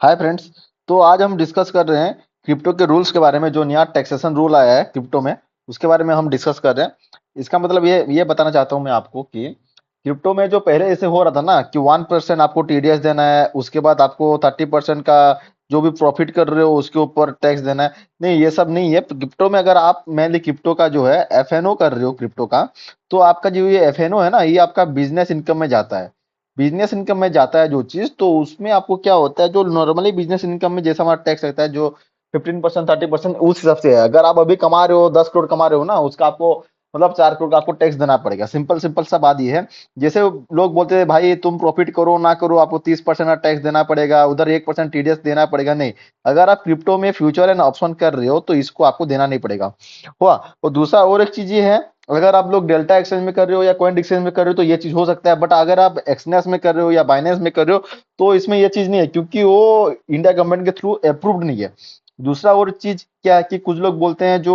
Hi friends. तो आज हम डिस्कस कर रहे हैं क्रिप्टो के रूल्स के बारे में। जो नया टैक्सेशन रूल आया है क्रिप्टो में, उसके बारे में हम डिस्कस कर रहे हैं। इसका मतलब ये बताना चाहता हूँ मैं आपको कि क्रिप्टो में जो पहले ऐसे हो रहा था ना कि 1% आपको टीडीएस देना है, उसके बाद आपको 30% का जो भी प्रॉफिट कर रहे हो उसके ऊपर टैक्स देना है। नहीं, ये सब नहीं है क्रिप्टो में। अगर आप मेनली क्रिप्टो का जो है एफएनओ कर रहे हो क्रिप्टो का, तो आपका जो ये एफएनओ है ना, ये आपका बिजनेस इनकम में जाता है। बिजनेस इनकम में जाता है जो चीज, तो उसमें आपको क्या होता है, जो नॉर्मली बिजनेस इनकम में जैसा हमारा टैक्स लगता है, जो 15% 30% उस हिसाब से है। अगर आप अभी कमा रहे हो 10 करोड़ कमा रहे हो ना, उसका आपको मतलब 4 करोड़ का आपको टैक्स देना पड़ेगा। सिंपल सिंपल सा बात ये है। जैसे लोग बोलते हैं भाई तुम प्रॉफिट करो ना करो आपको 30% का टैक्स देना पड़ेगा, उधर 1% टीडीएस देना पड़ेगा। नहीं, अगर आप क्रिप्टो में फ्यूचर एंड ऑप्शन कर रहे हो तो इसको आपको देना नहीं पड़ेगा। हुआ। और दूसरा और एक चीज ये है, अगर आप लोग डेल्टा एक्सचेंज में कर रहे हो या कॉइन एक्सचेंज में कर रहे हो तो ये चीज हो सकता है। बट अगर आप एक्सनेस में कर रहे हो या बाइनेंस में कर रहे हो तो इसमें ये चीज नहीं है, क्योंकि वो इंडिया गवर्नमेंट के थ्रू अप्रूव्ड नहीं है। दूसरा और चीज क्या है कि कुछ लोग बोलते हैं जो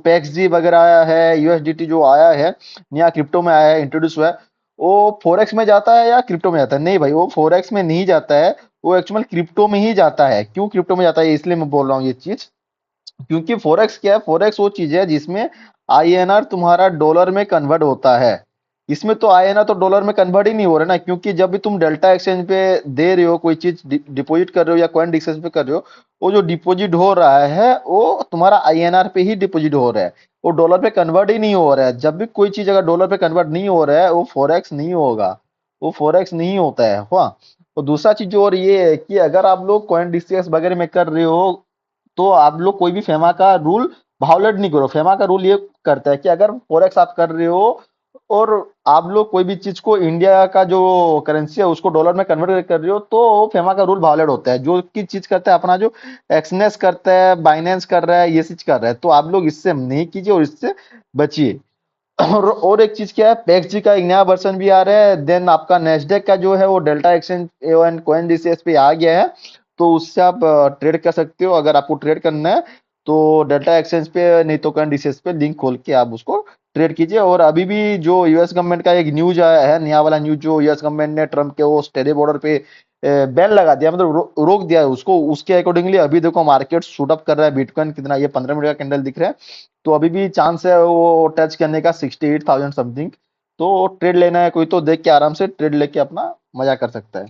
पैक्स जी वगैरह आया है, यूएसडीटी जो आया है, नया क्रिप्टो में आया है, इंट्रोड्यूस हुआ है, वो फोरेक्स में जाता है या क्रिप्टो में जाता है? नहीं भाई, वो फोरेक्स में नहीं जाता है। वो एक्चुअल क्रिप्टो में ही जाता है। क्यों क्रिप्टो में जाता है, इसलिए मैं बोल रहा हूँ ये चीज। क्योंकि फोरेक्स क्या है, फोरेक्स वो चीज है जिसमें आईएनआर तुम्हारा डॉलर में कन्वर्ट होता है। इसमें तो आईएनआर तो डॉलर में कन्वर्ट ही नहीं हो रहा ना, क्योंकि जब भी तुम डेल्टा एक्सचेंज पे दे रहे हो कोई चीज, डिपॉजिट कर रहे हो या कॉइन एक्सचेंज पे कर रहे हो, वो जो डिपॉजिट हो रहा है वो तुम्हारा आईएनआर पे ही डिपॉजिट हो रहा है। वो डॉलर पे कन्वर्ट ही नहीं हो रहा है। जब भी कोई चीज अगर डॉलर पे कन्वर्ट नहीं हो रहा है, वो फोरेक्स नहीं होगा। वो फोरेक्स नहीं होता है। हुआ। और दूसरा चीज और ये है कि अगर आप लोग कॉइन डिस्कस वगैरह में कर रहे हो तो आप लोग कोई भी फेमा का रूल वायोलेट नहीं करो। फेमा का रूल ये करता है कि अगर फॉरेक्स आप कर रहे हो और आप लोग कोई भी चीज को इंडिया का जो करेंसी है उसको डॉलर में कन्वर्ट कर रहे हो, तो फेमा का रूल वायोलेट होता है। जो की चीज करता है अपना, जो एक्सनेस करता है, बाइनेंस कर रहा है, ये चीज कर रहा है, तो आप लोग इससे नहीं कीजिए और इससे बचिए। और एक चीज क्या है, पैक्स जी का एक नया वर्जन भी आ रहा है। देन आपका नेस्डेक का जो है वो delta exchange and coin DCS पे आ गया है। तो उससे आप ट्रेड कर सकते हो। अगर आपको ट्रेड करना है तो डेल्टा एक्सचेंज पे, नहीं तो कॉइन डीसीएस पे लिंक खोल के आप उसको ट्रेड कीजिए। और अभी भी जो यूएस गवर्नमेंट का एक न्यूज आया है, नया वाला न्यूज, जो यूएस गवर्नमेंट ने ट्रम्प के वो स्टेडे बॉर्डर पे बैन लगा दिया, मतलब रोक दिया है उसको। उसके अकॉर्डिंगली अभी देखो मार्केट शूट अप कर रहा है। बिटकॉइन कितना, ये 15 मिनट का कैंडल दिख रहा है। तो अभी भी चांस है वो टच करने का 68,000 समथिंग। तो ट्रेड लेना है कोई तो देख के आराम से ट्रेड लेके अपना मजा कर सकता है।